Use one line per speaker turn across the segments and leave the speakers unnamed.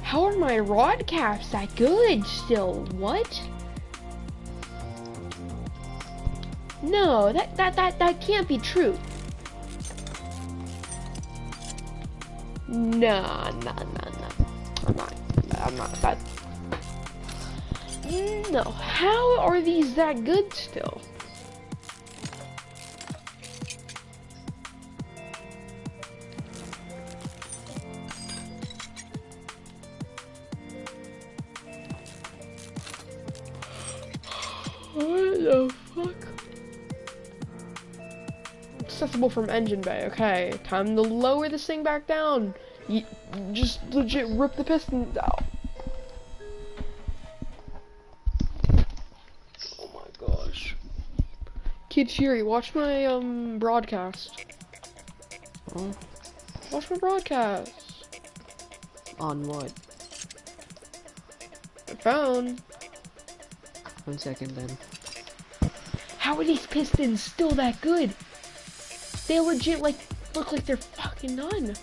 How are my rod caps that good still? What? No, that can't be true. Nah. I'm not that. No, how are these that good still? What the fuck? Accessible from engine bay. Okay, time to lower this thing back down. You just legit rip the pistons out. Oh my gosh. Kid Fury, watch my broadcast.
Huh?
Watch my broadcast.
On what?
My phone.
1 second then.
How are these pistons still that good? They legit like look like they're fucking done.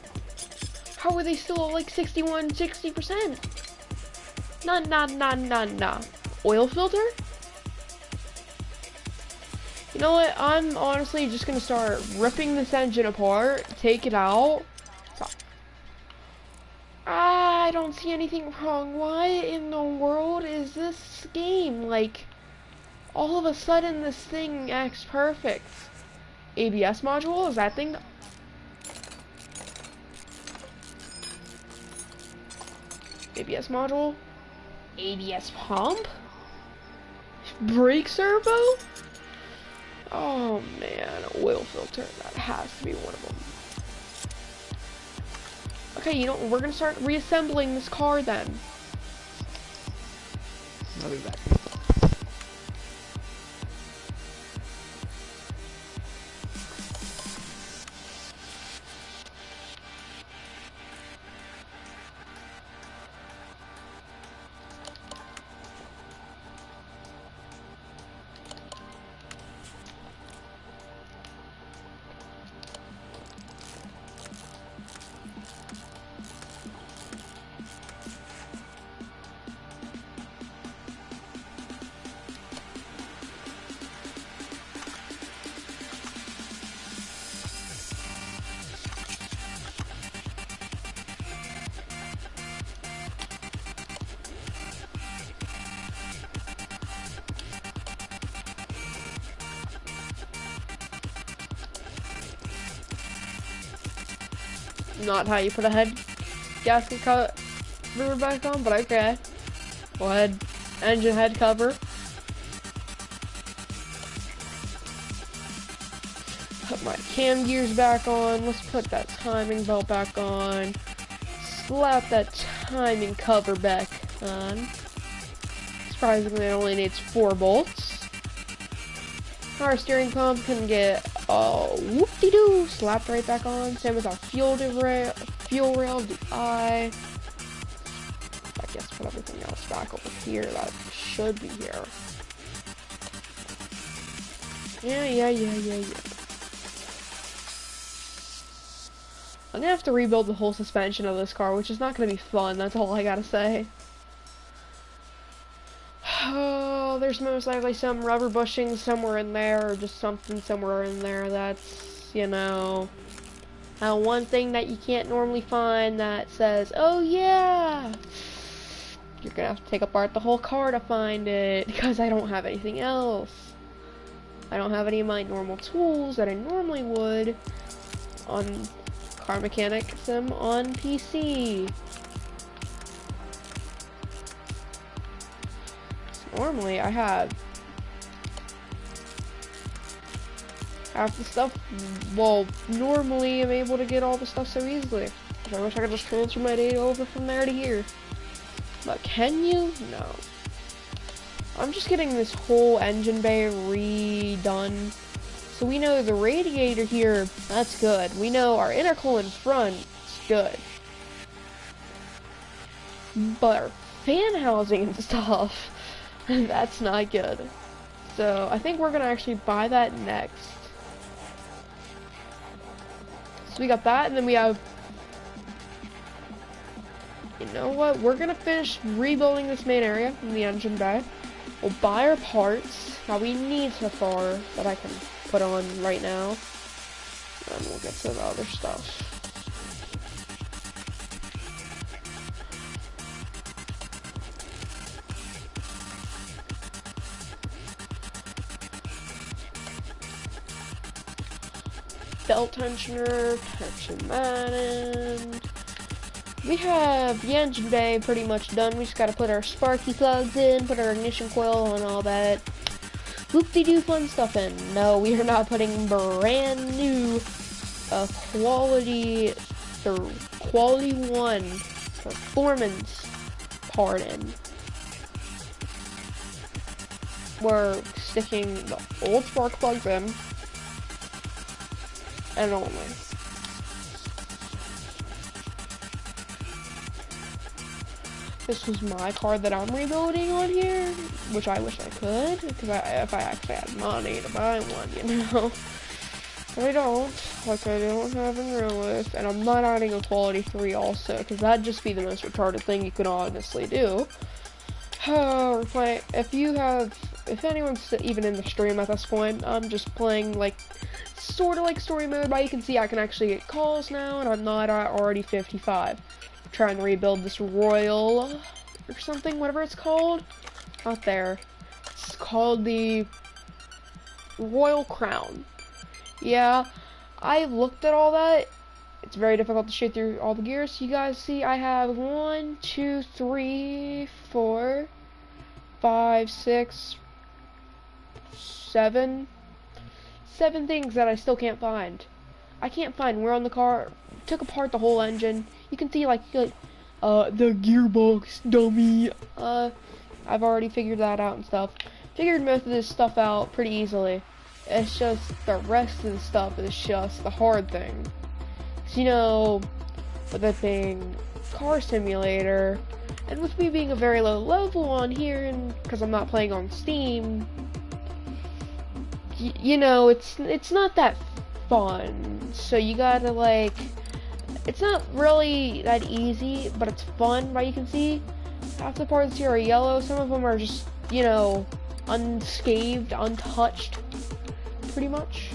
How are they still at like 60%? Nah. Oil filter? You know what? I'm honestly just gonna start ripping this engine apart, take it out. I don't see anything wrong. Why in the world is this game like all of a sudden this thing acts perfect? ABS module? Is that thing? ABS module? ABS pump? Brake servo? Oh man, oil filter. That has to be one of them. Okay, you know, we're gonna start reassembling this car then.
I'll be back.
Not how you put a head gasket cover back on, but okay. Go ahead. Engine head cover. Put my cam gears back on. Let's put that timing belt back on. Slap that timing cover back on. Surprisingly, it only needs 4 bolts. Our steering pump can get whoop-de-doo slapped right back on. Same with our fuel rail, DI. I guess put everything else back over here. That should be here. Yeah. I'm gonna have to rebuild the whole suspension of this car, which is not gonna be fun. That's all I gotta say. Oh, there's most likely some rubber bushings somewhere in there, or just something somewhere in there that's, you know, one thing that you can't normally find that says, oh yeah, you're gonna have to take apart the whole car to find it, because I don't have anything else. I don't have any of my normal tools that I normally would on CarMechanicSim on PC. Normally, I have half the stuff. Well, normally I'm able to get all the stuff so easily. I wish I could just transfer my data over from there to here. But can you? No. I'm just getting this whole engine bay redone. So we know the radiator here, that's good. We know our intercoolant front is good. But our fan housing and stuff, that's not good. So I think we're gonna actually buy that next. So we got that, and then we have you know what? We're gonna finish rebuilding this main area in the engine bay. We'll buy our parts that we need so far that I can put on right now. And we'll get to the other stuff. Belt tensioner, tension that in. We have the engine bay pretty much done. We just gotta put our sparky plugs in, put our ignition coil and all that whoop-de-doo fun stuff in. No, we are not putting brand new quality 1 performance part in. We're sticking the old spark plugs in and only. This was my car that I'm rebuilding on here, which I wish I could, because if I actually had money to buy one, you know. But I don't, like I don't have in real life, and I'm not adding a quality 3 also, because that'd just be the most retarded thing you could honestly do. If anyone's even in the stream at this point, I'm just playing like sort of like story mode, but you can see I can actually get calls now, and I'm not already 55. I'm trying to rebuild this Royal or something, whatever it's called. Out there. It's called the Royal Crown. Yeah, I looked at all that. It's very difficult to shoot through all the gears. You guys see I have 1, 2, 3, 4, 5, 6, 7 things that I still can't find. I can't find. We're on the car, took apart the whole engine. You can see like the gearbox, dummy. I've already figured that out and stuff. Figured most of this stuff out pretty easily. It's just the rest of the stuff is just the hard thing. 'Cause, you know, with it being car simulator, and with me being a very low level on here, and because I'm not playing on Steam, you know, it's not that fun. So you gotta like, it's not really that easy, but it's fun. Right? You can see half the parts here are yellow. Some of them are just, you know, unscathed, untouched, pretty much.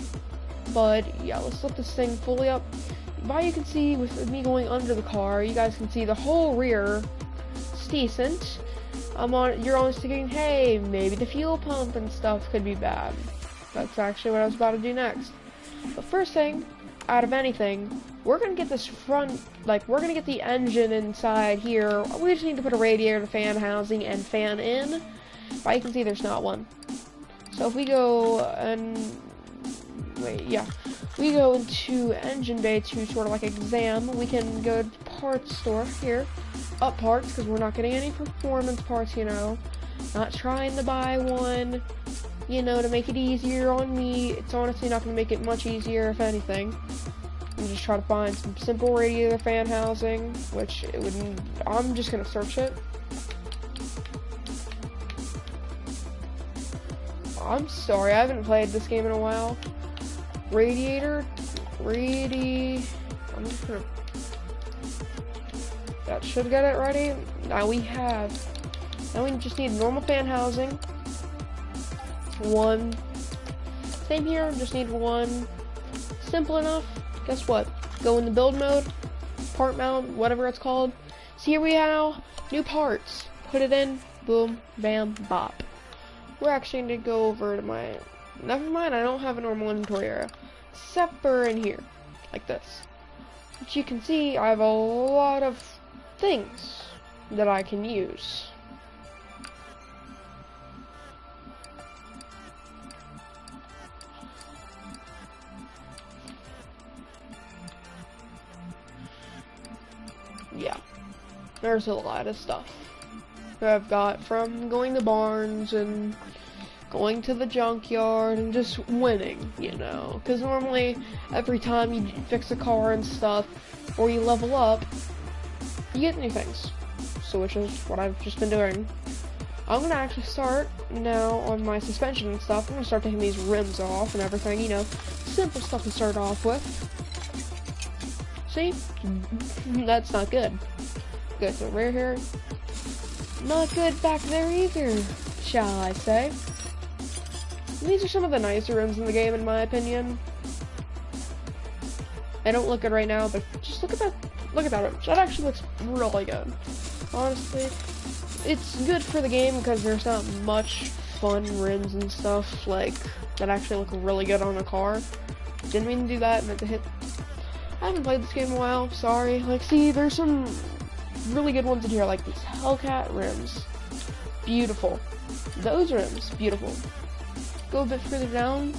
But yeah, let's lift this thing fully up. But you can see with me going under the car, you guys can see the whole rear. It's decent. You're always thinking, hey, maybe the fuel pump and stuff could be bad. That's actually what I was about to do next. But first thing, out of anything, we're gonna get this front, like, we're gonna get the engine inside here. We just need to put a radiator, fan housing, and fan in. But you can see there's not one. So if we go and, we go into engine bay to sort of like exam, we can go to parts store here, up parts, because we're not getting any performance parts, you know. Not trying to buy one, you know, to make it easier on me. It's honestly not going to make it much easier, if anything. I'm just trying to find some simple radiator fan housing, which it wouldn't. I'm just going to search it. I'm sorry, I haven't played this game in a while. Radiator, I'm just gonna. That should get it ready. Now we just need normal fan housing. One. Same here, just need one. Simple enough. Guess what? Go into build mode, part mount, whatever it's called. See here we have new parts. Put it in, boom, bam, bop. We're actually going to go over to my, never mind, I don't have a normal inventory area, except for in here, like this. Which you can see, I have a lot of things that I can use. Yeah, there's a lot of stuff that I've got from going to barns and going to the junkyard and just winning, you know, because normally every time you fix a car and stuff or you level up, you get new things. So which is what I've just been doing. I'm gonna actually start now on my suspension and stuff. I'm gonna start taking these rims off and everything, you know, simple stuff to start off with. See? That's not good. Good to the rear here. Not good back there either, shall I say. These are some of the nicer rims in the game, in my opinion. I don't look good right now, but just look at that. Look at that rim. That actually looks really good. Honestly, it's good for the game because there's not much fun rims and stuff like that actually look really good on a car. Didn't mean to do that. Meant to hit. I haven't played this game in a while. Sorry. Like, see, there's some really good ones in here, like these Hellcat rims. Beautiful. Those rims, beautiful. Go a bit further down.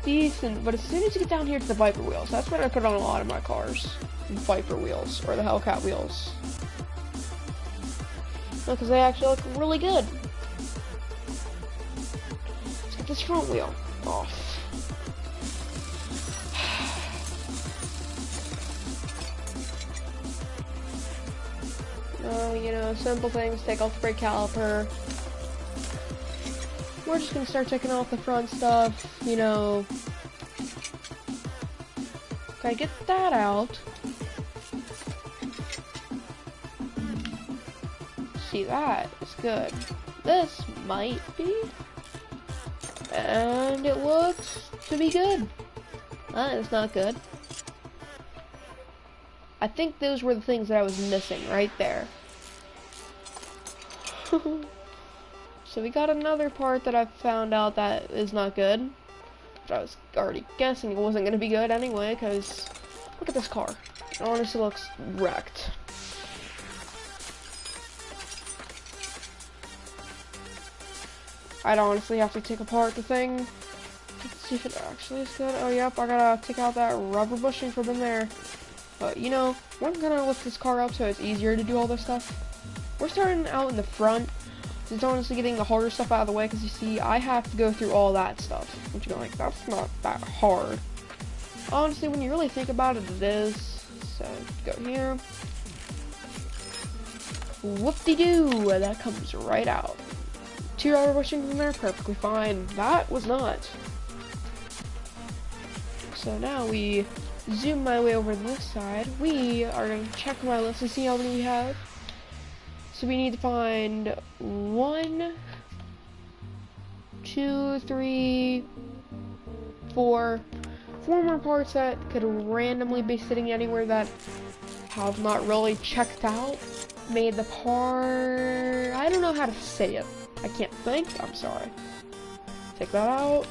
Decent, but as soon as you get down here to the Viper wheels, that's what I put on a lot of my cars. Viper wheels, or the Hellcat wheels. Because they actually look really good. Let's get this front wheel off. You know, simple things, take off the brake caliper. We're just gonna start taking off the front stuff, you know. Okay, get that out. See, that is good. This might be. And it looks to be good. That is not good. I think those were the things that I was missing right there. So we got another part that I found out that is not good. But I was already guessing it wasn't going to be good anyway, because look at this car. It honestly looks wrecked. I'd honestly have to take apart the thing. Let's see if it actually is good. Oh, yep, I gotta take out that rubber bushing from in there. But, you know, we're gonna lift this car up so it's easier to do all this stuff. We're starting out in the front. It's honestly getting the harder stuff out of the way, because you see, I have to go through all that stuff. Which you're like, that's not that hard. Honestly, when you really think about it, it is. So, go here. Whoop-de-doo! That comes right out. 2 rubber bushings in there, perfectly fine. That was not. So now we zoom my way over to this side. We are going to check my list and see how many we have. So we need to find 1, 2, 3, 4 more parts that could randomly be sitting anywhere that have not really checked out. Made the part. I don't know how to say it. I can't think. I'm sorry. Take that out.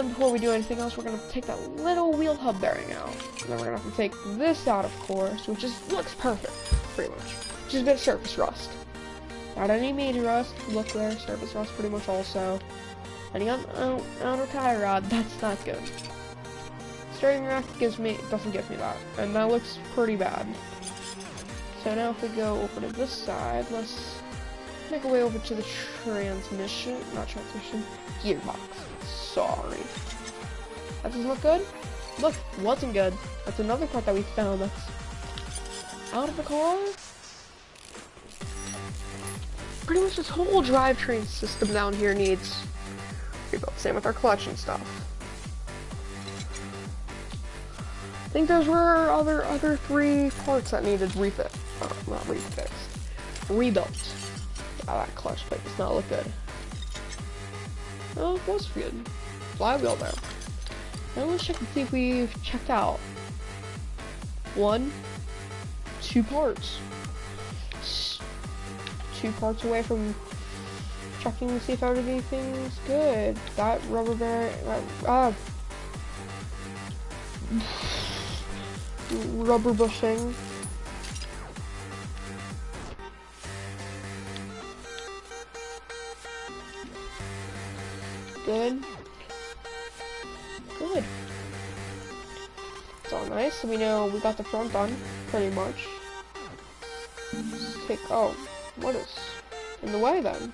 Before we do anything else, we're gonna take that little wheel hub bearing out. And then we're gonna have to take this out, of course, which just looks perfect, pretty much. Just a bit of surface rust. Not any major rust. Look there, surface rust pretty much also. Any outer tie rod, that's not good. Steering rack doesn't give me that. And that looks pretty bad. So now if we go over to this side, let's make our way over to the transmission, not transmission, gearbox. Sorry. That doesn't look good? Look, wasn't good. That's another part that we found that's out of the car. Pretty much this whole drivetrain system down here needs rebuilt. Same with our clutch and stuff. I think those were our other 3 parts that needed refit. Not refixed. Rebuilt. Yeah, that clutch plate does not look good. Oh, it was good. Flywheel there. Now let's check and see if we've checked out 1, 2 parts. 2 parts away from checking to see if everything's good. That rubber bearing, rubber bushing. Good. Good. It's all nice. So we know we got the front done, pretty much. Let's take, oh, what is in the way then?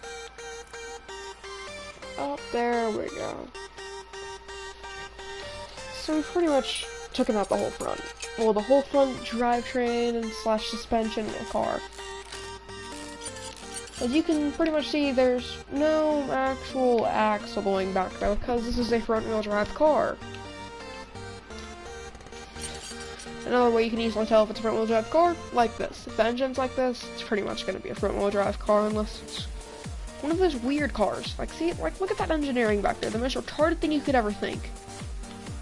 Oh, there we go. So we pretty much took out the whole front. Well, the whole front drivetrain and slash suspension in the car. As you can pretty much see, there's no actual axle going back there because this is a front wheel drive car. Another way you can easily tell if it's a front-wheel drive car, like this. If the engine's like this, it's pretty much going to be a front-wheel drive car unless it's one of those weird cars. Like, see, like, look at that engineering back there. The most retarded thing you could ever think.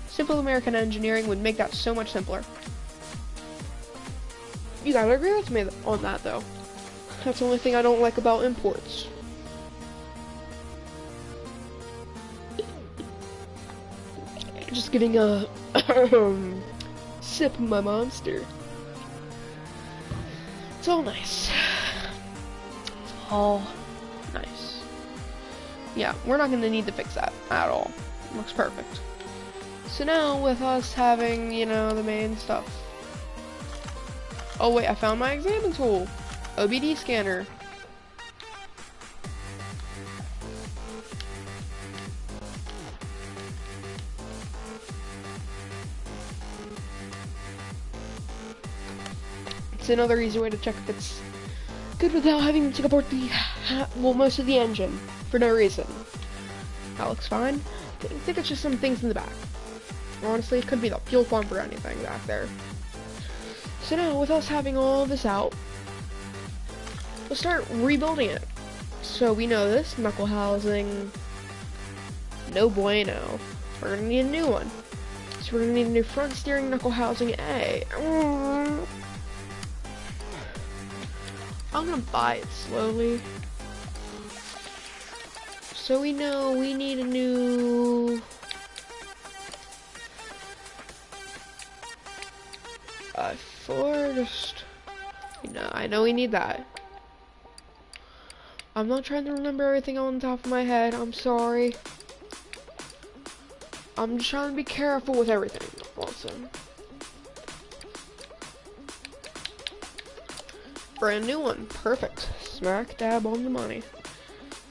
Simple American engineering would make that so much simpler. You gotta agree with me on that, though. That's the only thing I don't like about imports. Just getting a sip of my monster. It's all nice. It's all nice. Yeah, we're not gonna need to fix that at all. It looks perfect. So now, with us having, you know, the main stuff. Oh wait, I found my examine tool. OBD scanner. It's another easy way to check if it's good without having to take apart the, well, most of the engine for no reason. That looks fine. I think it's just some things in the back. Honestly, it could be the fuel pump or anything back there. So now, with us having all this out, let's start rebuilding it. So we know this, knuckle housing, no bueno. We're gonna need a new one. So we're gonna need a new front steering knuckle housing A. I'm gonna buy it slowly. So we know we need a new first. I know we need that. I'm not trying to remember everything on the top of my head. I'm sorry. I'm just trying to be careful with everything. Also, brand new one. Perfect. Smack dab on the money.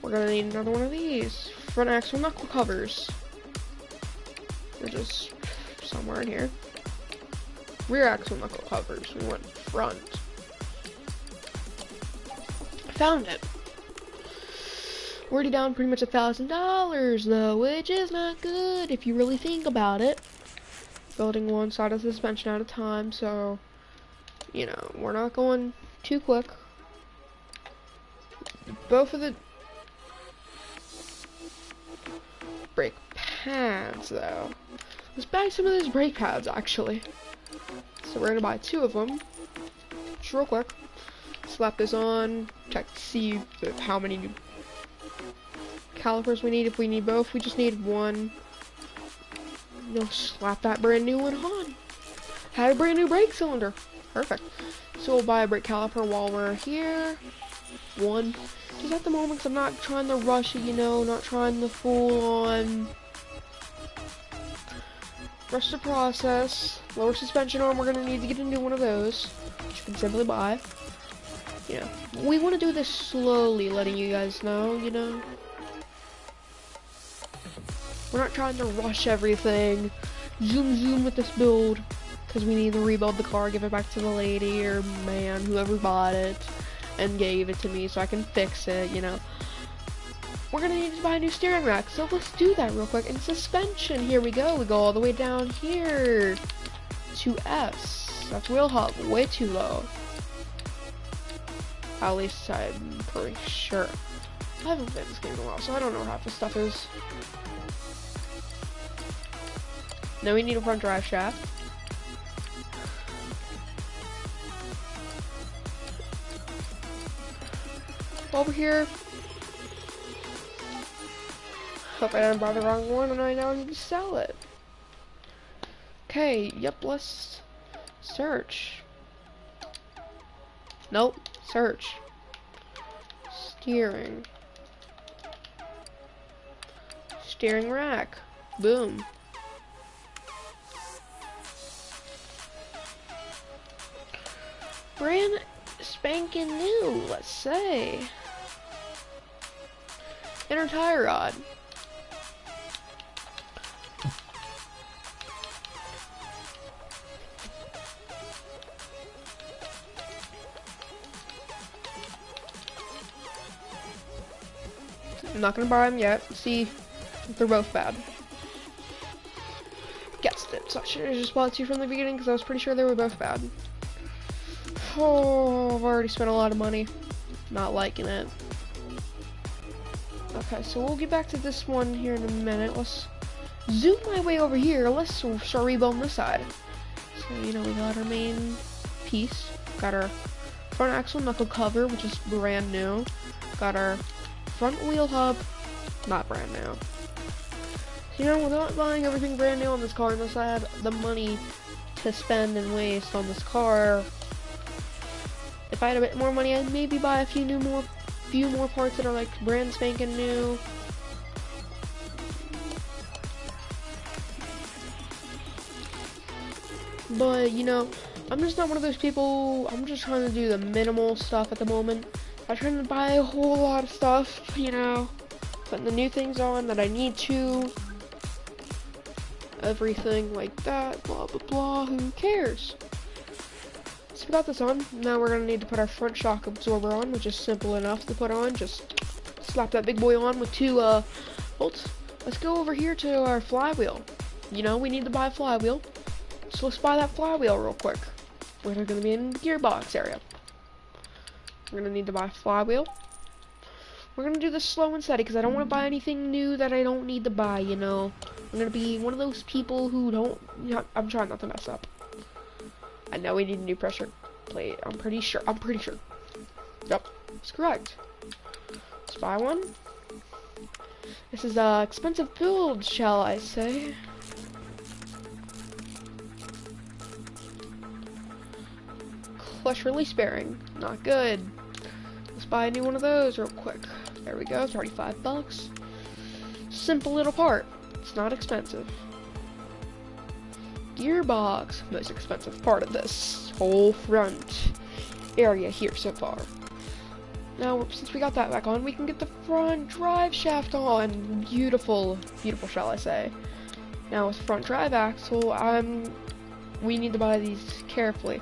We're gonna need another one of these. Front axle knuckle covers. They're just somewhere in here. Rear axle knuckle covers. We want front. Found it. Already down pretty much $1,000 though, which is not good if you really think about it. Building one side of the suspension at a time, so you know, we're not going too quick. Both of the brake pads though. Let's buy some of those brake pads actually. So we're gonna buy 2 of them. Just real quick. Slap this on. Check to see how many new calipers we need. If we need both, we just need one. No, slap that brand new one on. Had a brand new brake cylinder. Perfect. So we'll buy a brake caliper while we're here. One. Just at the moment, because I'm not trying to rush it, you know, not trying to full on rush the process. Lower suspension arm, we're going to need to get a new one of those, which you can simply buy. You know, we want to do this slowly, letting you guys know, you know. We're not trying to rush everything, zoom with this build, because we need to rebuild the car, give it back to the lady or man, whoever bought it, and gave it to me so I can fix it, you know. We're gonna need to buy a new steering rack, so let's do that real quick. And suspension, here we go all the way down here to S. That's wheel hub, way too low. At least I'm pretty sure. I haven't played this game in a while, so I don't know where half this stuff is. Now we need a front drive shaft. Over here. Hope I didn't buy the wrong one and I now need to sell it. Okay, yep, let's search. Nope, search. Steering. Steering rack. Boom. Brand spanking new, let's say. Inner tire rod. I'm not gonna buy them yet. See if they're both bad. guessed it. So I should have just bought two from the beginning because I was pretty sure they were both bad. Oh, I've already spent a lot of money. Not liking it. Okay, so we'll get back to this one here in a minute. Let's zoom my way over here. Let's start rebuilding this side. So, you know, we got our main piece. Got our front axle knuckle cover, which is brand new. Got our front wheel hub, not brand new. So, you know, without buying everything brand new on this car, unless I had the money to spend and waste on this car, if I had a bit more money, I'd maybe buy a few more parts that are like brand spanking new. But, you know, I'm just not one of those people. I'm just trying to do the minimal stuff at the moment. I'm trying to buy a whole lot of stuff, you know, putting the new things on that I need to. Everything like that, blah, blah, blah, who cares? So we got this on. Now we're gonna need to put our front shock absorber on, which is simple enough to put on. Just slap that big boy on with two bolts. Let's go over here to our flywheel. You know, we need to buy a flywheel. So let's buy that flywheel real quick. We're gonna be in the gearbox area. We're gonna need to buy a flywheel. We're gonna do this slow and steady because I don't want to buy anything new that I don't need to buy, you know. I'm gonna be one of those people who don't, you know, I'm trying not to mess up. I know we need a new pressure plate. I'm pretty sure. Yep, that's correct. Let's buy one. This is a expensive build, shall I say. Clutch release bearing, not good. Let's buy a new one of those real quick. There we go, 35 bucks. Simple little part, it's not expensive. Gearbox, most expensive part of this whole front area here so far. Now, since we got that back on, we can get the front drive shaft on. Beautiful, beautiful, shall I say. Now with front drive axle, we need to buy these carefully.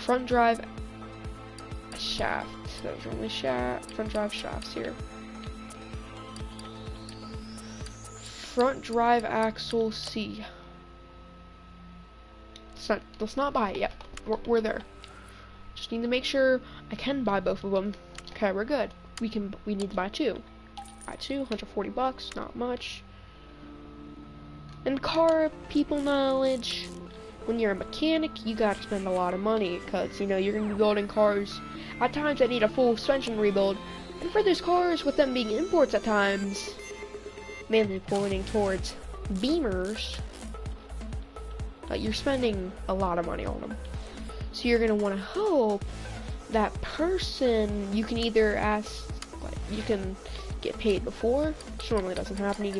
Front drive shaft. There's only front drive shafts here. Front drive axle C. Let's not buy it yet. We're there. Just need to make sure I can buy both of them. Okay, we're good. We need to buy two. Buy two, 140 bucks, not much. And car people knowledge. When you're a mechanic, you gotta spend a lot of money because, you know, you're gonna be building cars at times that need a full suspension rebuild. And for those cars, with them being imports at times, mainly pointing towards Beamers, you're spending a lot of money on them. So you're gonna want to hope that person, you can either ask, you can get paid before, which normally doesn't happen. You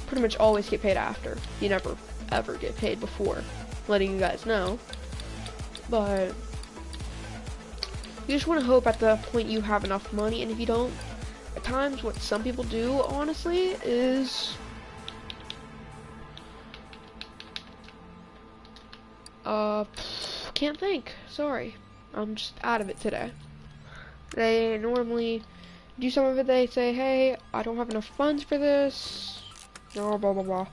pretty much always get paid after. You never ever get paid before, letting you guys know. But you just want to hope at the point you have enough money, and if you don't, at times what some people do, honestly, is can't think. Sorry. I'm just out of it today. They normally do some of it. They say, hey, I don't have enough funds for this. No, blah, blah, blah.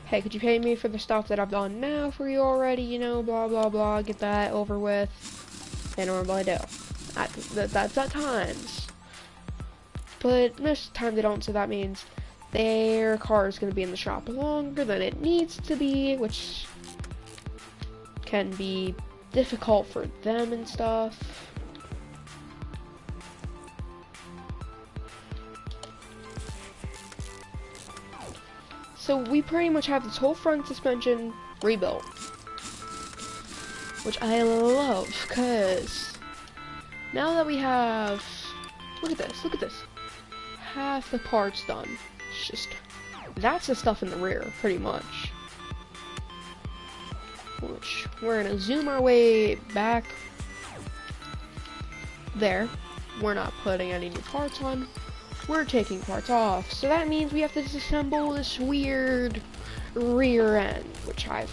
Hey, could you pay me for the stuff that I've done now for you already? You know, blah, blah, blah. Get that over with. They normally do. That's at times. But most of the time they don't, so that means their car is going to be in the shop longer than it needs to be, which can be difficult for them and stuff. So we pretty much have this whole front suspension rebuilt, which I love, because now that we have, look at this, half the parts done. It's just, that's the stuff in the rear, pretty much. Which we're gonna zoom our way back there. We're not putting any new parts on. We're taking parts off. So that means we have to disassemble this weird rear end, which I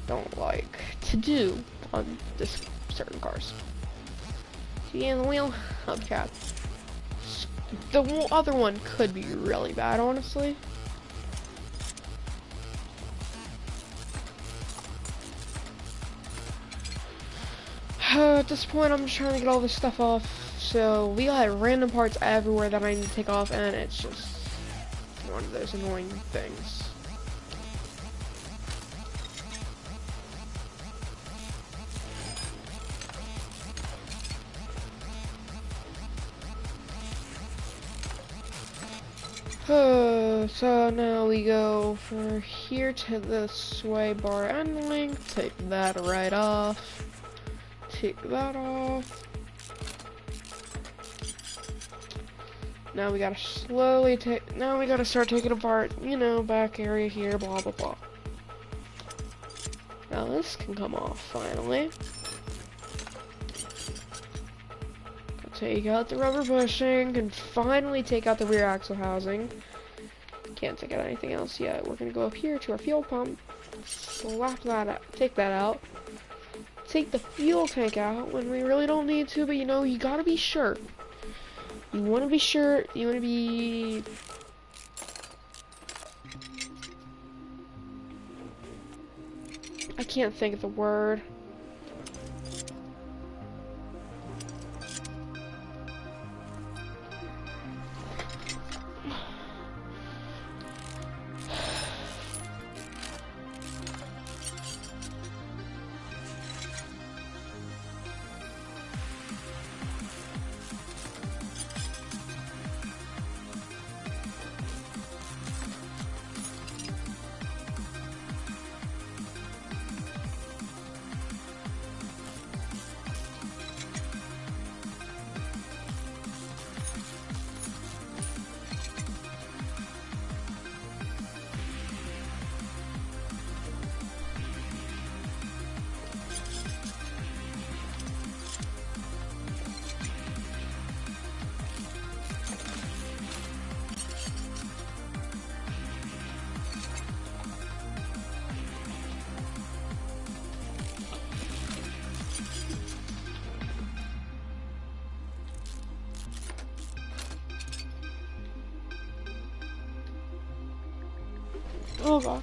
don't like to do on this certain cars. See in the wheel? Hubcap. The other one could be really bad, honestly. At this point, I'm just trying to get all this stuff off. So we got random parts everywhere that I need to take off, and it's just one of those annoying things. So now we go from here to the sway bar end link, take that right off, take that off. Now we gotta now we gotta start taking apart, you know, back area here, blah blah blah. Now this can come off finally. Take out the rubber bushing, and finally take out the rear axle housing. Can't take out anything else yet. We're gonna go up here to our fuel pump, slap that out, take that out, take the fuel tank out when we really don't need to, but you know, you gotta be sure. You wanna be sure, you wanna be... I can't think of the word. Oh god.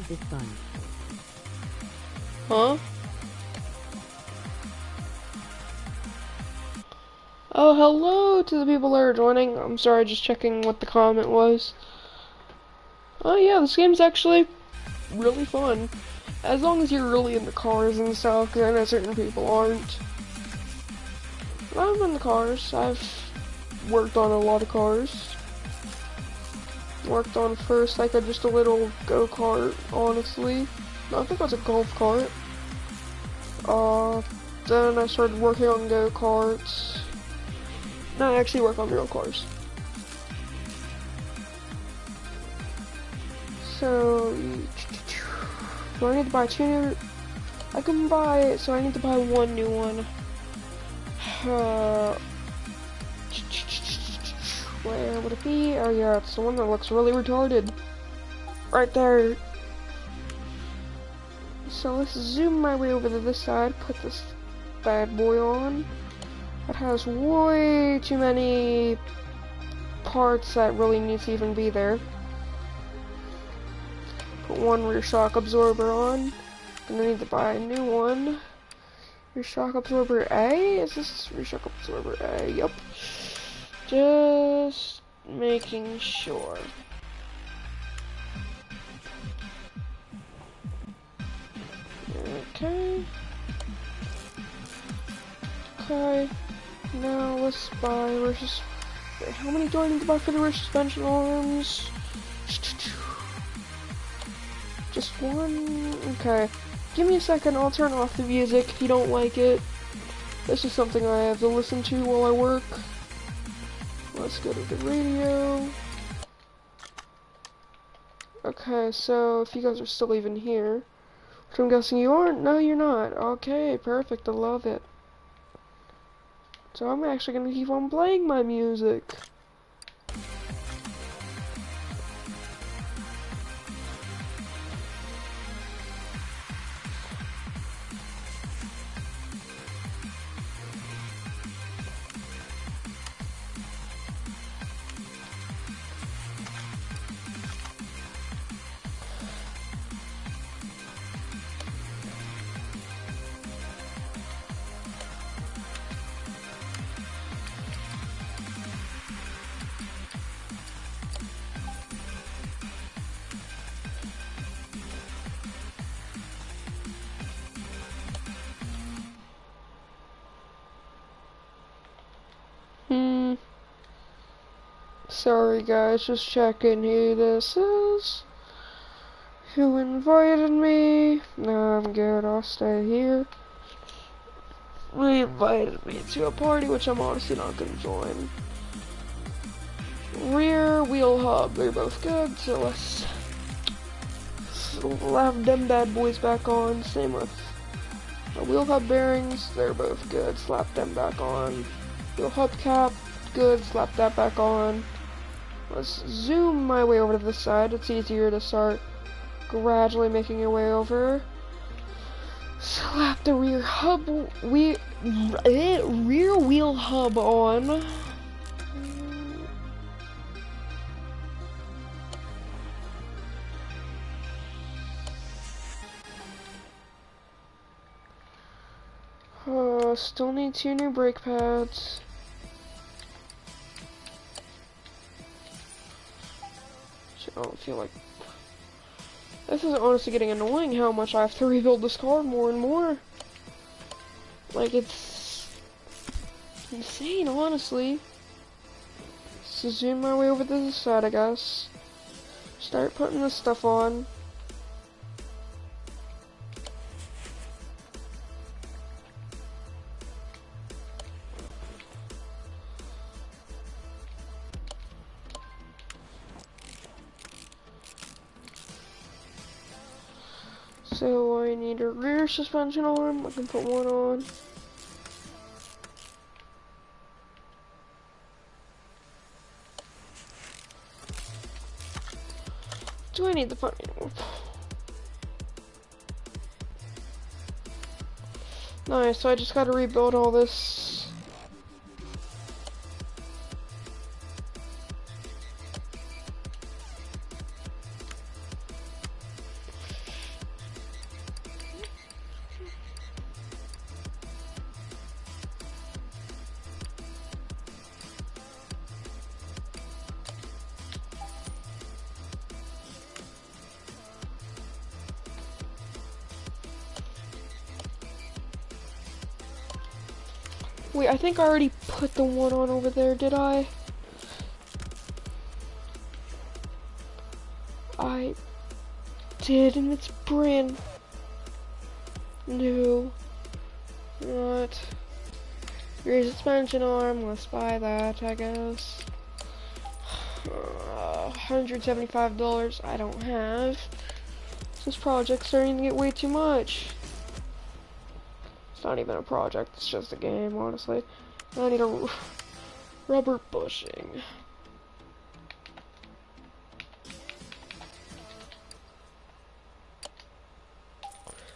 It's done.
Huh? Oh, hello to the people that are joining. I'm sorry, just checking what the comment was. Oh yeah, this game's actually really fun. As long as you're really into cars and stuff, because I know certain people aren't. But I'm into cars. I've worked on a lot of cars. Worked on first like just a little go-kart, honestly. No, I think it was a golf cart. Then I started working on go-karts. No, I actually work on real cars. So, do I need to buy 2 new? I can buy, so I need to buy 1 new one. Where would it be? Oh yeah, it's the one that looks really retarded. Right there. So let's zoom my way over to this side, put this bad boy on. It has way too many parts that really need to even be there. Put 1 rear shock absorber on. Gonna need to buy a new one. Rear shock absorber A? Is this rear shock absorber A? Yup. Just making sure. Okay. Okay. Now let's buy how many do I need to buy for the rear suspension arms? Just one, okay. Give me a second, I'll turn off the music if you don't like it. This is something I have to listen to while I work. Let's go to the radio. Okay, so if you guys are still even here, which I'm guessing you aren't, no you're not. Okay, perfect, I love it. So I'm actually gonna keep on playing my music. Sorry guys, just checking who this is. Who invited me? No, I'm good, I'll stay here. They invited me to a party, which I'm honestly not gonna join. Rear wheel hub, they're both good, so let's have them bad boys back on. Same with wheel hub bearings, they're both good, slap them back on. Wheel hub cap, good, slap that back on. Let's zoom my way over to this side. It's easier to start gradually making your way over. Slap the rear hub, rear wheel hub on. Still need 2 new brake pads. I don't feel like... This is honestly getting annoying how much I have to rebuild this car more and more. Like, it's insane, honestly. So zoom my way over to this side, I guess. Start putting this stuff on. So I need a rear suspension arm. I can put one on. Do I need the front anymore? Nice, so I just gotta rebuild all this. Wait, I think I already put the one on over there, did I? I did, and it's brand new. Not. Rear suspension arm, let's buy that, I guess. $175 I don't have. This project's starting to get way too much. It's not even a project, it's just a game, honestly. I need a rubber bushing.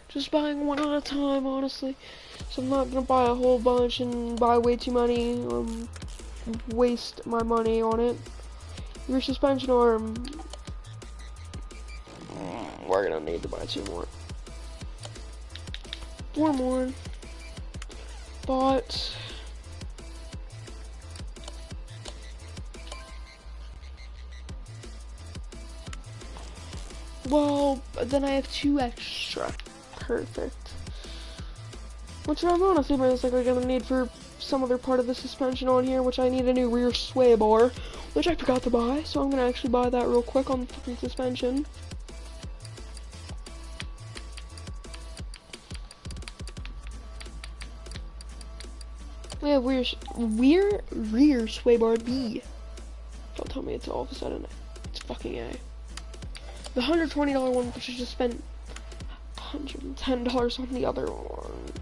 Just buying one at a time, honestly. So I'm not gonna buy a whole bunch and buy way too many, waste my money on it. Your suspension arm, we're gonna need to buy 2 more. 4 more. But well, then I have 2 extra. Perfect. Which I'm honestly basically gonna need for some other part of the suspension on here, which I need a new rear sway bar, which I forgot to buy, so I'm gonna actually buy that real quick on the fucking suspension. We have rear sway bar B. Don't tell me it's all of a sudden. It's fucking A. The $120 one, but you just spent $110 on the other one.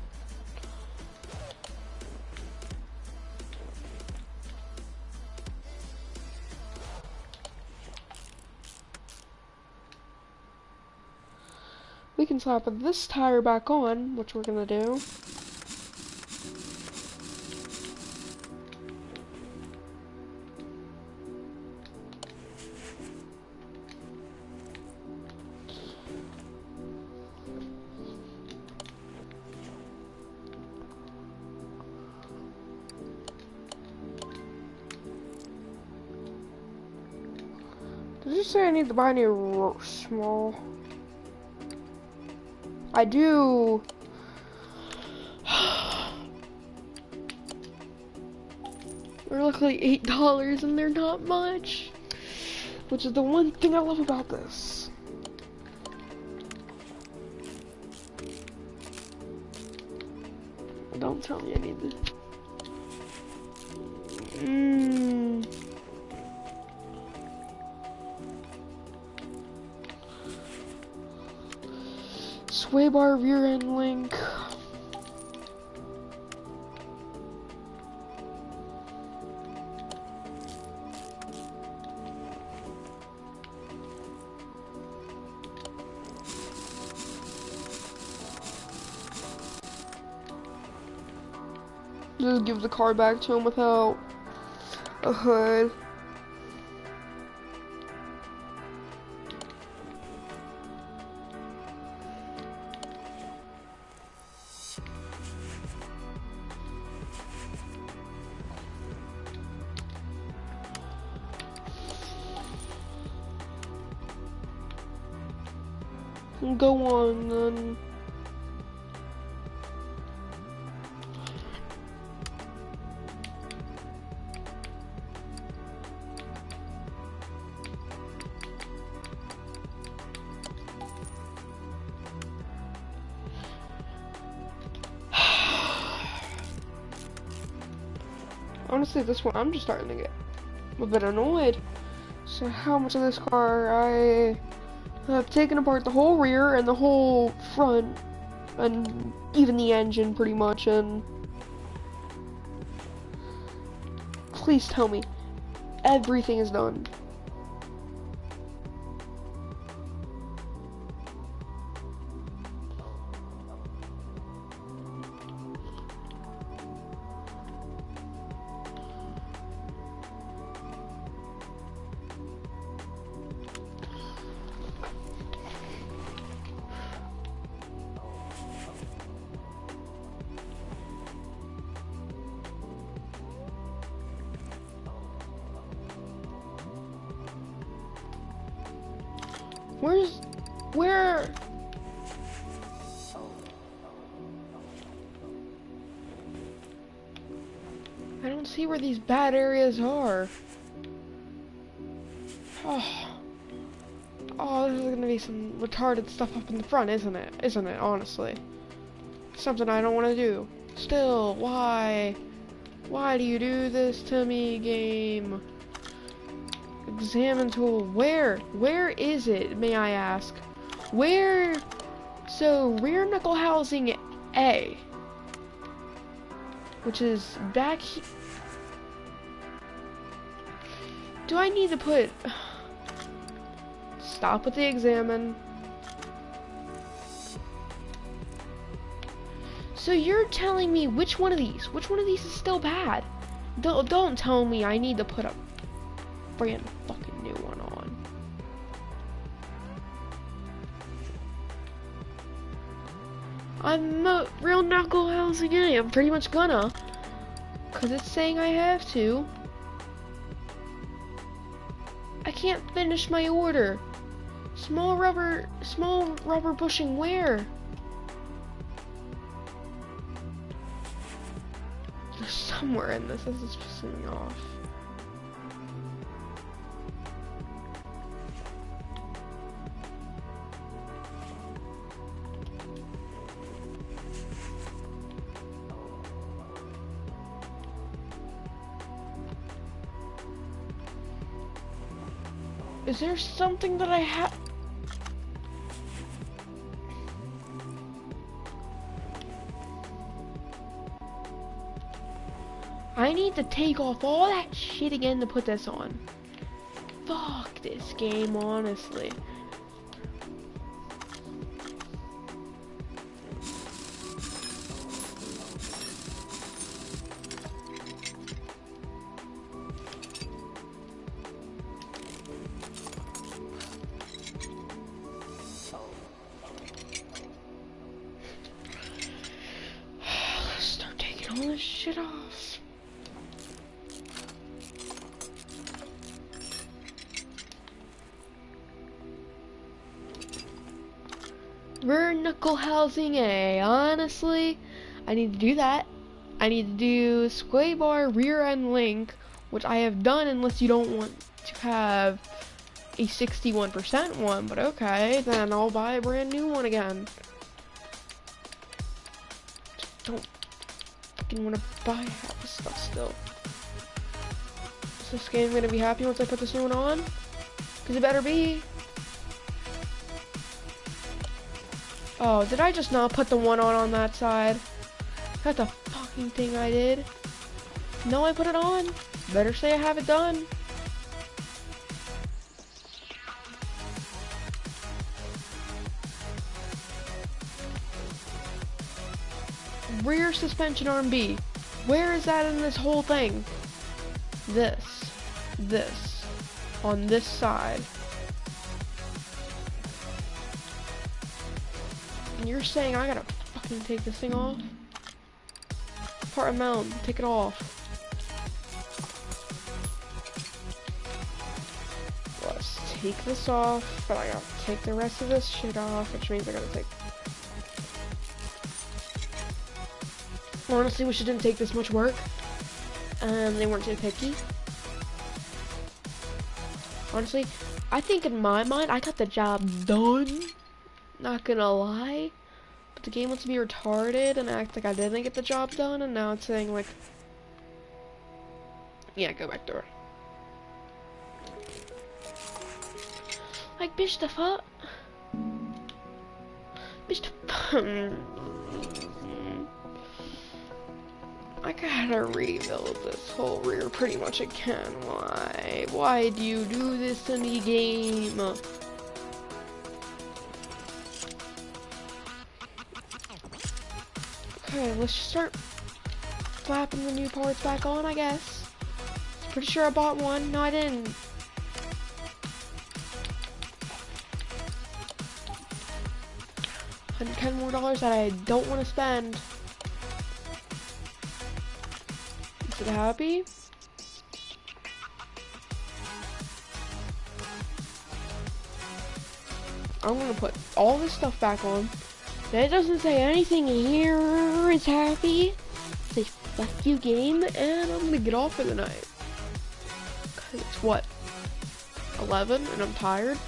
We can slap this tire back on, which we're gonna do. Did you say I need to buy a new small? I do. They're luckily $8 and they're not much. Which is the one thing I love about this. Don't tell me I need this. Sway bar rear end link. Just give the car back to him without a hood. Go on then. Honestly, this one I'm just starting to get a bit annoyed. So how much of this car I have taken apart the whole rear and the whole front and even the engine pretty much, and please tell me everything is done. Where? I don't see where these bad areas are. Oh, this is gonna be some retarded stuff up in the front, isn't it? Isn't it, honestly? Something I don't want to do. Still, why? Why do you do this to me, game? Examine tool. Where? Where is it, may I ask? Where? So, rear knuckle housing A. Which is back here. Do I need to put... Stop with the examine. So you're telling me which one of these is still bad? Don't tell me I need to put a brand fucking new one on. I'm not real knuckle housing A. I'm pretty much gonna, cause it's saying I have to. I can't finish my order. Small rubber bushing where? There's somewhere in this. This is pissing me off. Is there something that I have? I need to take off all that shit again to put this on. Fuck this game, honestly. Let's start taking all this shit off. Rear knuckle housing A. Honestly, I need to do that. I need to do sway bar rear end link, which I have done unless you don't want to have a 61% one, but okay, then I'll buy a brand new one again. Just don't fucking want to buy half this stuff still. Is this game gonna be happy once I put this new one on? Cause it better be. Oh, did I just not put the one on that side? That's the fucking thing I did. No, I put it on. Better say I have it done. Rear suspension arm B. Where is that in this whole thing? This. On this side. And you're saying I gotta fucking take this thing off? Part of mount, take it off. Let's take this off, but I gotta take the rest of this shit off, which means I gotta take... Honestly, wish it didn't take this much work. They weren't too picky. Honestly, I think in my mind, I got the job done. Not gonna lie. But the game wants to be retarded and act like I didn't get the job done, and now it's saying, like... Yeah, go back door. Like, bitch, the fuck? Bitch, the fuck? I gotta rebuild this whole rear pretty much again. Why? Why do you do this to me, game? Okay, let's just start slapping the new parts back on, I guess. Pretty sure I bought one. No, I didn't. $110 more that I don't want to spend. Is it happy? I'm gonna put all this stuff back on. It doesn't say anything here is happy. Say fuck you, game, and I'm gonna get off for the night. Cause it's what? 11 and I'm tired.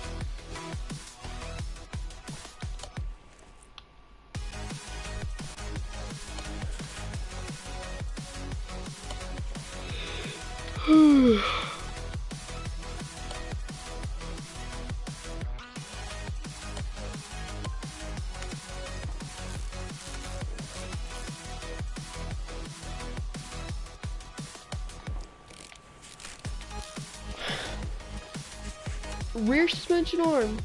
Rear suspension arm.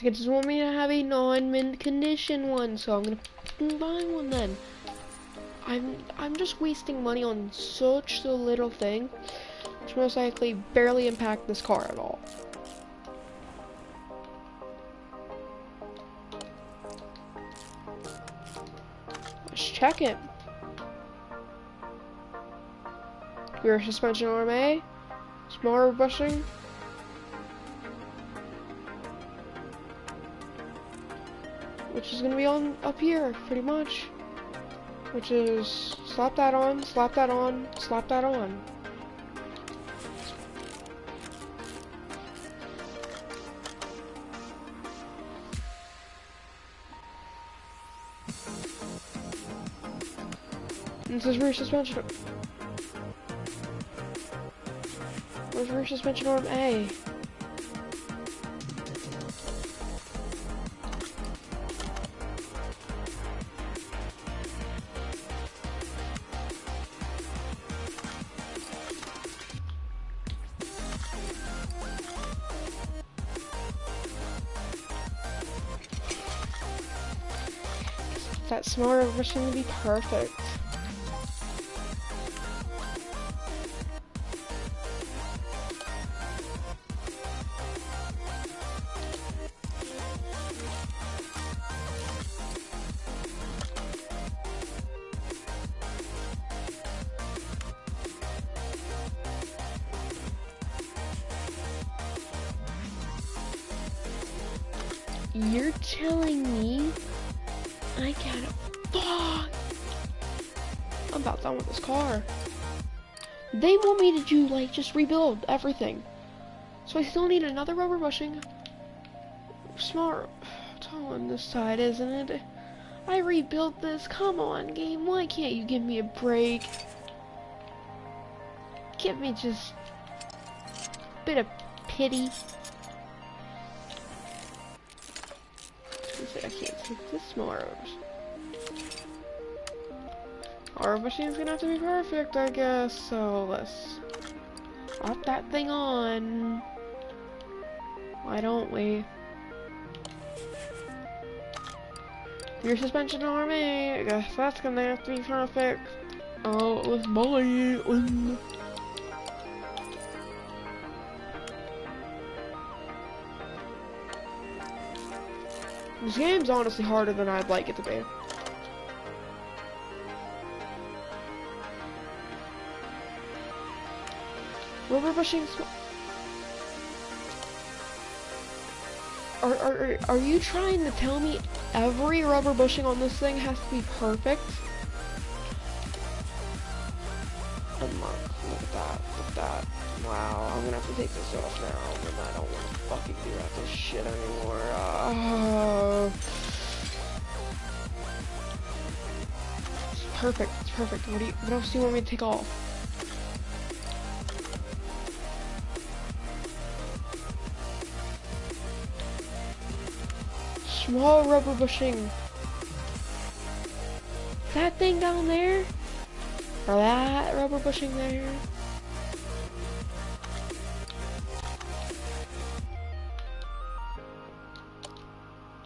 It just want me to have a non-mint condition one, so I'm gonna fucking buy one then. I'm just wasting money on such a little thing, which most likely barely impact this car at all. Let's check it. Rear suspension arm A, smaller bushing. Which is gonna be on up here, pretty much. Which is slap that on, slap that on, slap that on. This is rear suspension. Where's rear suspension arm A? That small rubber bushing would be perfect. You're telling me I gotta fuck? I'm about done with this car. They want me to do, like, just rebuild everything. So I still need another rubber bushing. Smart. It's all on this side, isn't it? I rebuilt this. Come on, game. Why can't you give me a break? Give me just a bit of pity. I can't take this small rubber. Our machine's gonna have to be perfect, I guess. So let's pop that thing on. Why don't we? Rear suspension arm A. I guess that's gonna have to be perfect. Oh, let's buy it. This game's honestly harder than I'd like it to be. Rubber bushing. Are you trying to tell me every rubber bushing on this thing has to be perfect? Look at that. Look at that. Wow, I'm gonna have to take this off now, and I don't want to fucking do this shit anymore. It's perfect. It's perfect. What else do you want me to take off? Small rubber bushing. That thing down there? Or that rubber bushing there?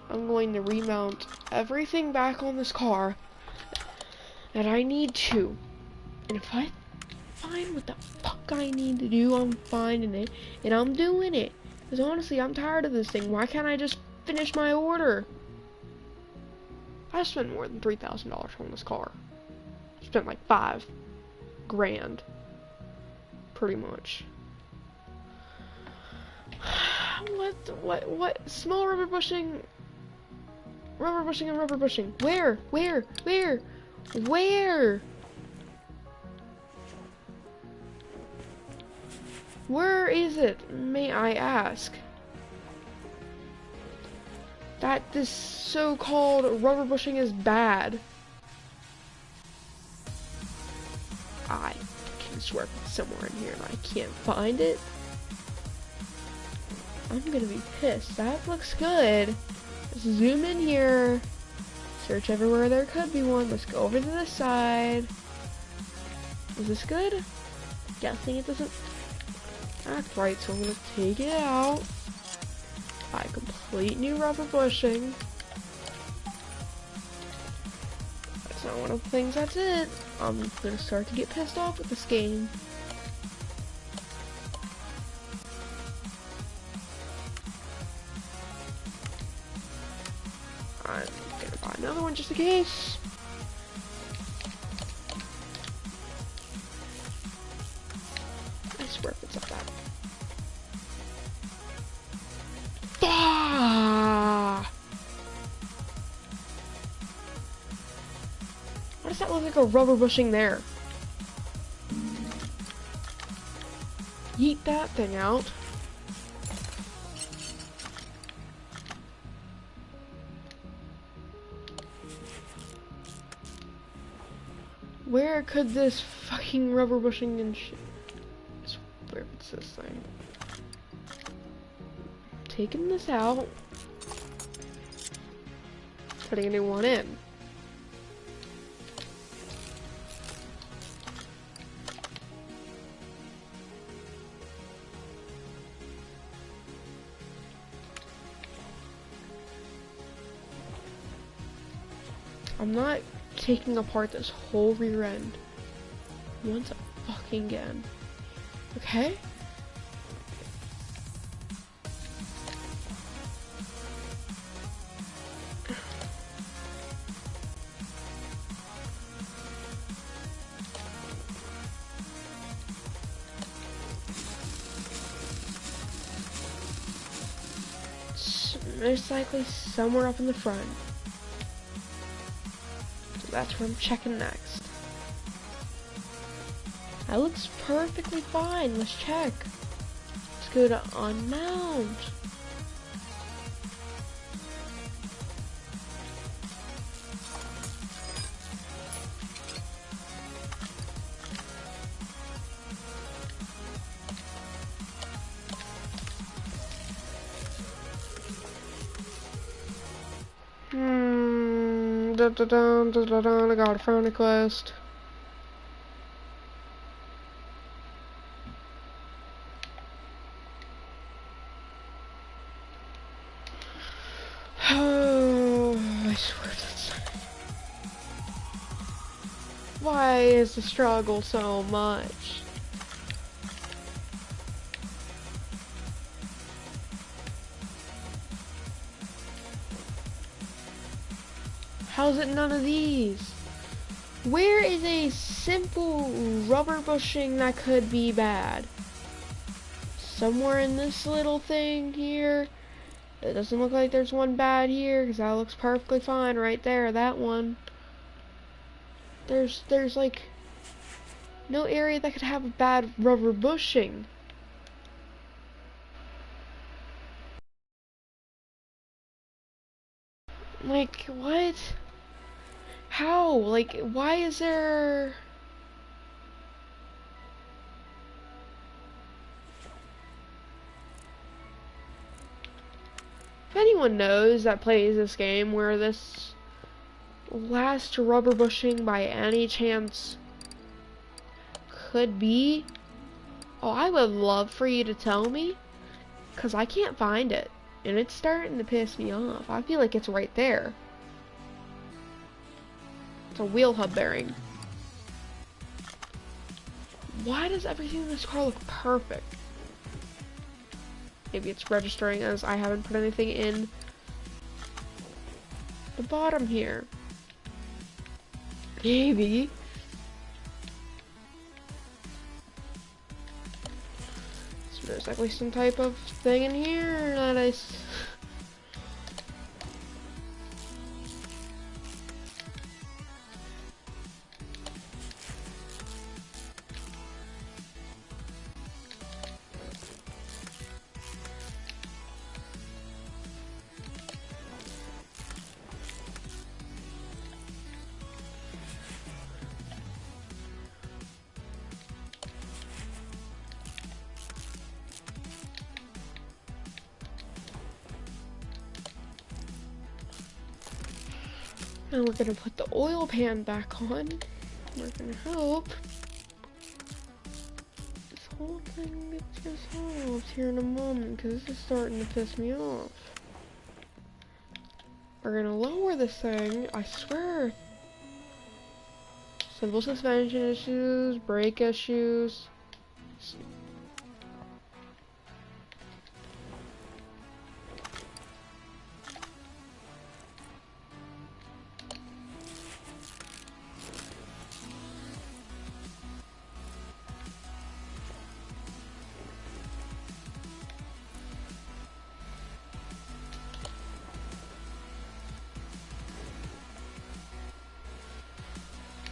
I'm going to remount everything back on this car that I need to. And if I find what the fuck I need to do, I'm finding it. And I'm doing it. Because honestly, I'm tired of this thing. Why can't I just finish my order? I spent more than $3,000 on this car. Spent like $5 grand. Pretty much. What? Small rubber bushing. Rubber bushing and rubber bushing. Where? Where is it, may I ask? That this so-called rubber bushing is bad. I can swear it's somewhere in here and I can't find it. I'm gonna be pissed. That looks good. Let's zoom in here. Search everywhere there could be one. Let's go over to this side. Is this good? Guessing it doesn't act right, so I'm gonna take it out. Buy complete new rubber bushing. That's not one of the things, that's it. I'm gonna start to get pissed off with this game. I'm gonna buy another one just in case. I swear if it's up that. Ah! Why does that look like a rubber bushing there? Yeet that thing out. Where where could this fucking rubber bushing and shit? Where is this thing? Taking this out. Putting a new one in. I'm not taking apart this whole rear end once fucking again. Okay? It's most likely somewhere up in the front. That's where I'm checking next. That looks perfectly fine. Let's check. Let's go to unmount. I got a friend request. Oh, I swear that's... Why is the struggle so much? How's it none of these? Where is a simple rubber bushing that could be bad? Somewhere in this little thing here. It doesn't look like there's one bad here, because that looks perfectly fine right there, that one. There's like no area that could have a bad rubber bushing. Like, what? How? Like, why is there... If anyone knows that plays this game where this last rubber bushing by any chance could be, oh, I would love for you to tell me, because I can't find it, and it's starting to piss me off. I feel like it's right there. It's a wheel hub bearing. Why does everything in this car look perfect? Maybe it's registering as I haven't put anything in the bottom here. Maybe. So there's likely some type of thing in here that and we're gonna put the oil pan back on. We're gonna hope this whole thing gets resolved here in a moment, because this is starting to piss me off. We're gonna lower this thing, I swear. Simple suspension issues, brake issues.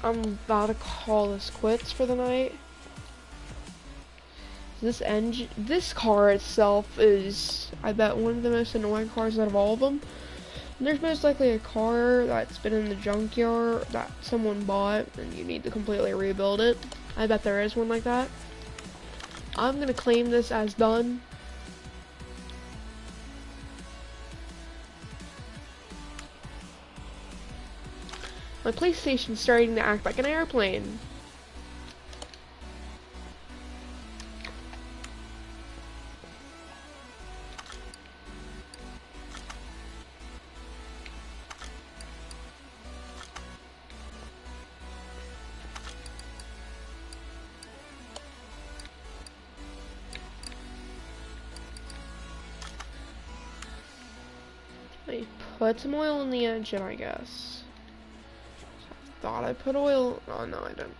I'm about to call this quits for the night. This car itself is, I bet, one of the most annoying cars out of all of them. There's most likely a car that's been in the junkyard that someone bought and you need to completely rebuild it. I bet there is one like that. I'm gonna claim this as done. My PlayStation's starting to act like an airplane. I put some oil in the engine, I guess. I thought I put oil. Oh no, I didn't.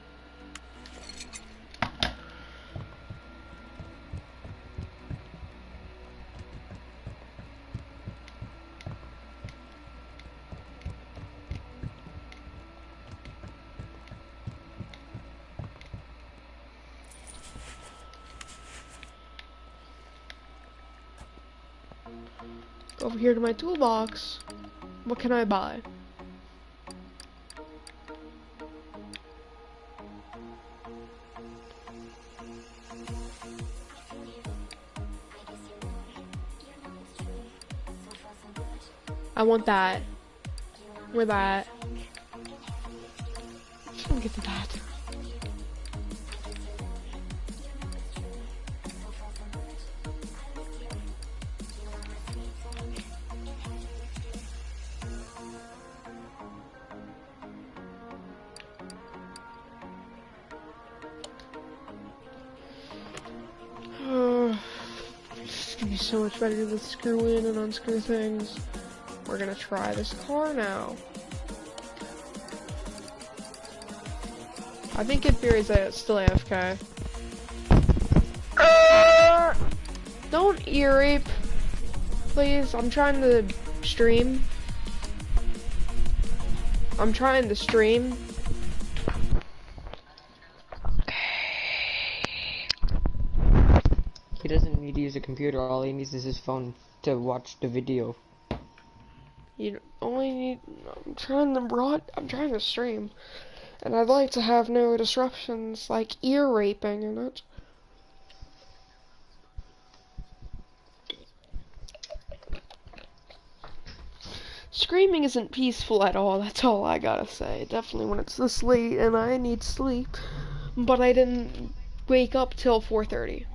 Over here to my toolbox. What can I buy? I want that. Where that? Just gonna get to that. It's gonna be so much better to screw in and unscrew things. We're gonna try this car now. I think in theory it's still AFK. Don't ear rape, please. I'm trying to stream.
He doesn't need to use a computer, all he needs is his phone to watch the video.
You only need. I'm trying to stream, and I'd like to have no disruptions like ear raping in it. Screaming isn't peaceful at all. That's all I gotta say. Definitely when it's this late and I need sleep, but I didn't wake up till 4:30.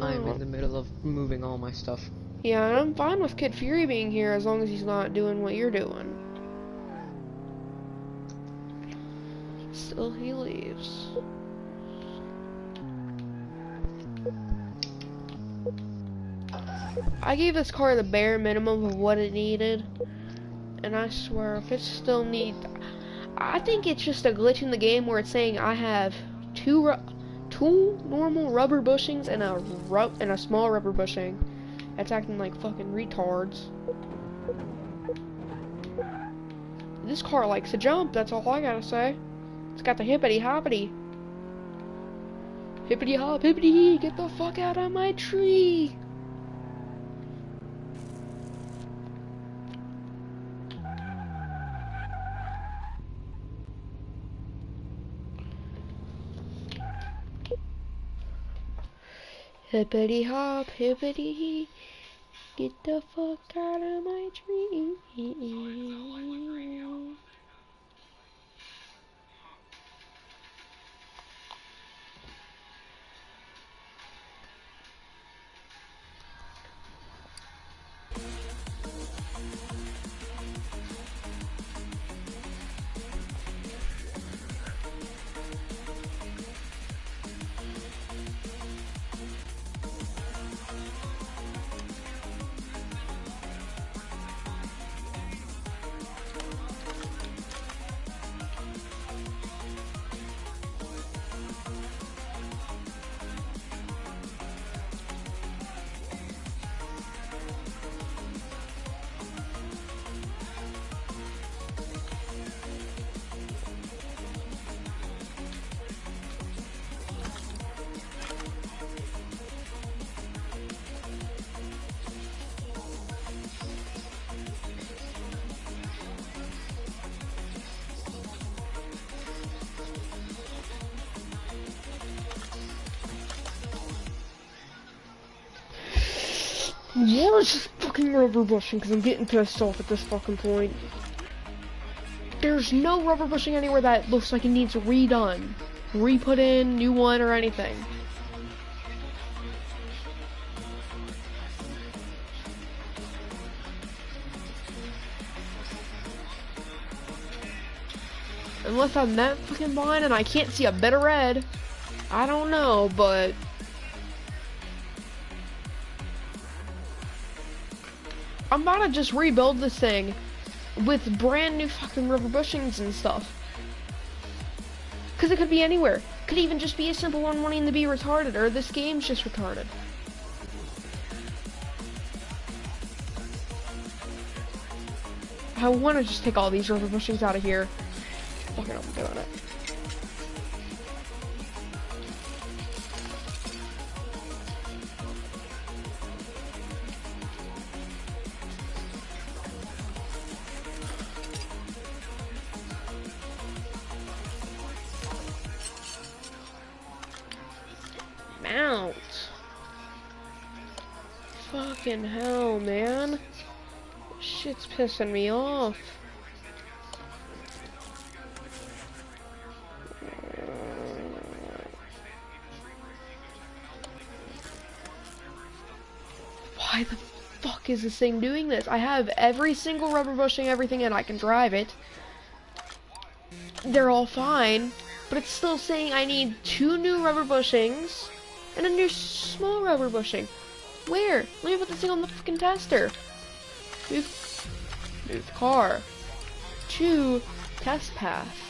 I'm in the middle of moving all my stuff.
Yeah, and I'm fine with Kid Fury being here as long as he's not doing what you're doing. Still, he leaves. I gave this car the bare minimum of what it needed, and I swear if it still needs, I think it's just a glitch in the game where it's saying I have two normal rubber bushings and a small rubber bushing. It's acting like fucking retards. This car likes to jump, that's all I gotta say. It's got the hippity hoppity. Hippity hop, hippity, get the fuck out of my tree. Hippity hop, hippity, get the fuck out of my tree. Where's this fucking rubber bushing? Because I'm getting pissed off at this fucking point. There's no rubber bushing anywhere that looks like it needs redone. Re-put in, new one, or anything. Unless I'm that fucking blind and I can't see a bit of red. I don't know, but... I'm about to just rebuild this thing with brand new fucking rubber bushings and stuff. Because it could be anywhere. Could even just be a simple one wanting to be retarded, or this game's just retarded. I want to just take all these rubber bushings out of here. Fuck it, I'm doing it. Mount. Fucking hell, man. Shit's pissing me off. Why the fuck is this thing doing this? I have every single rubber bushing, everything, and I can drive it. They're all fine, but it's still saying I need 2 new rubber bushings and a new small rubber bushing. Where? Let me put this thing on the fucking tester. Move car to test path.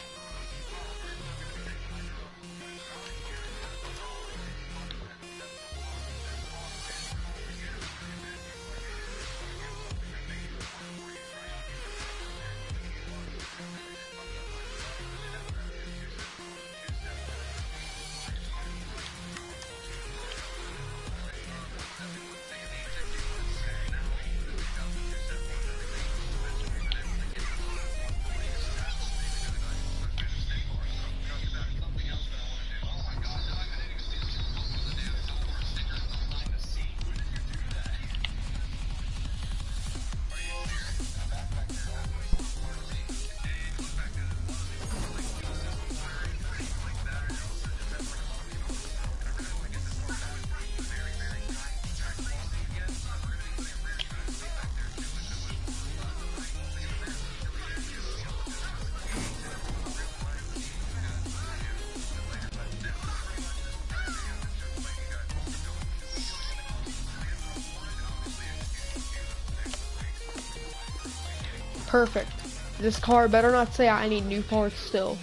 Perfect. This car better not say I need new parts still.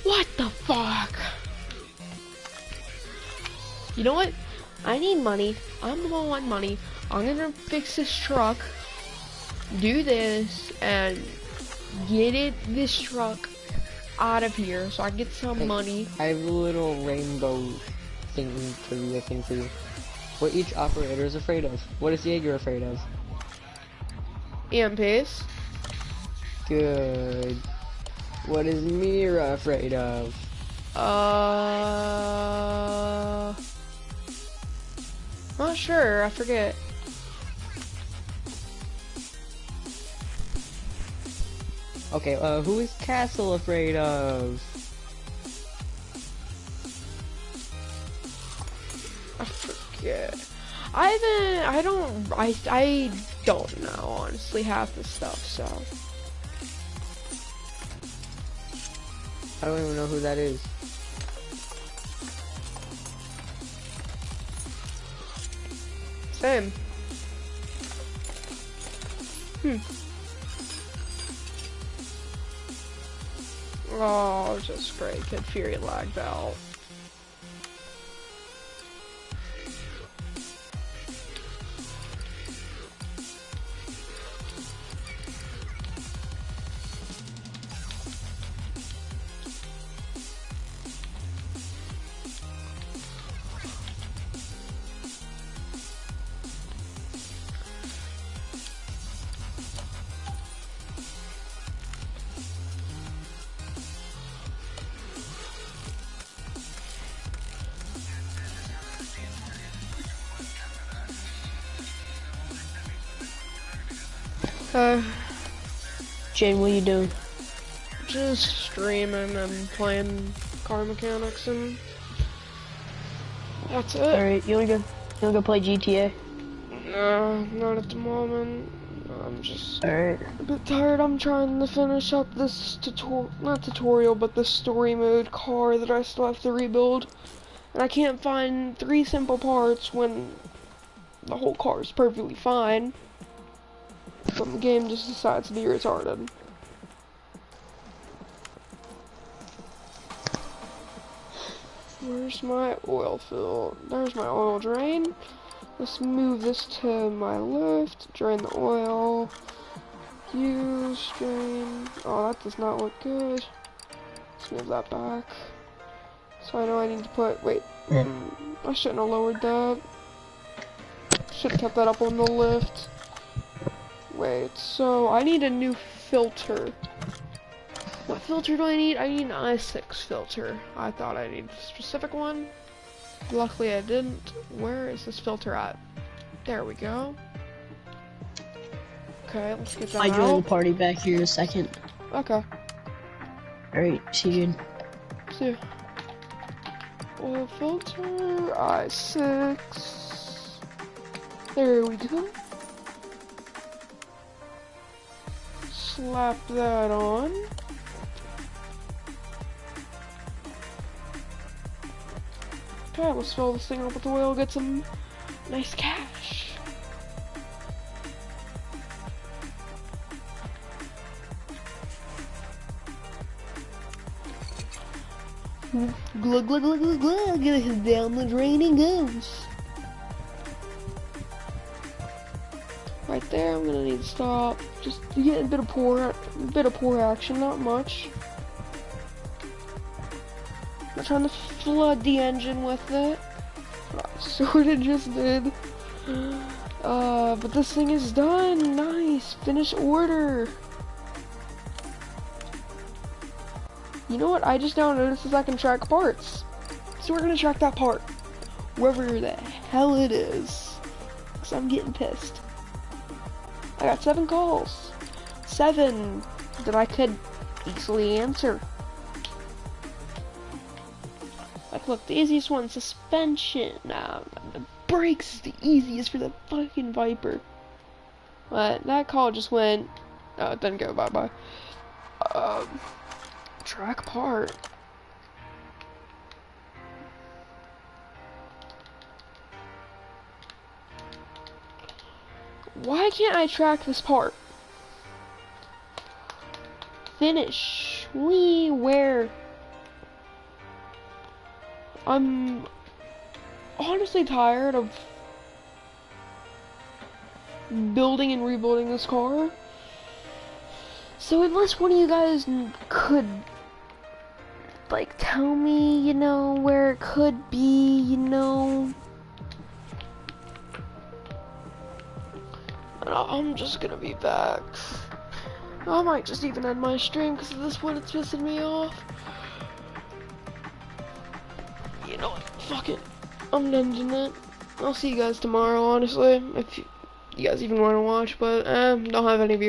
What the fuck? You know what? I need money. I'm the one wanting money. I'm gonna fix this truck, do this, and get this truck out of here so I can get some money.
I have a little rainbow thing for you. What each operator is afraid of. What is Jaeger afraid of?
EMPs.
Good. What is Mira afraid of?
Not sure, I forget.
Okay, who is Castle afraid of?
I forget. I don't know, honestly, half the stuff, so.
I don't even know who that is.
Same. Oh, just great. Kid Fury lagged out. Uh,
Jane, what are you doing?
just streaming and playing CarMechanicSim. That's it.
Alright, you wanna go play GTA?
No, not at the moment. I'm just
Alright.
a bit tired. I'm trying to finish up this not tutorial, but the story mode car that I still have to rebuild. And I can't find 3 simple parts when the whole car is perfectly fine. But the game just decides to be retarded. Where's my oil fill? There's my oil drain. Let's move this to my left. Drain the oil. Use, drain. Oh, that does not look good. Let's move that back. So I know I need to put, wait. I shouldn't have lowered that. Should have kept that up on the lift. Wait, so I need a new filter. What filter do I need? I need an i6 filter. I thought I needed a specific one. Luckily I didn't. Where is this filter at? There we go. Okay, let's get that
I join
out.
the party back here in a second.
Okay.
Alright, see you.
See. Oil filter, i6. There we go. Slap that on. Okay, let's fill this thing up with oil, get some nice cash. Glug glug glug glug glug, down the drain it goes. Right there, I'm gonna need to stop. Just to get a bit of poor action, not much. I'm trying to flood the engine with it. I sorta just did. But this thing is done. Nice. Finish order. You know what? I just now noticed is I can track parts. So we're gonna track that part. Wherever the hell it is. Cause I'm getting pissed. I got 7 calls. 7 that I could easily answer. Like, look, the easiest one, suspension. The brakes is the easiest for the fucking Viper. But that call just went, it didn't go bye-bye. Track part. Why can't I track this part? Finish. Where? I'm honestly tired of building and rebuilding this car. So unless one of you guys could, like, tell me, you know, where it could be, you know, I'm just gonna be back. I might just even end my stream because at this point it's pissing me off. You know what? Fuck it. I'm ending it. I'll see you guys tomorrow, honestly. If you guys even want to watch, but don't have any viewers.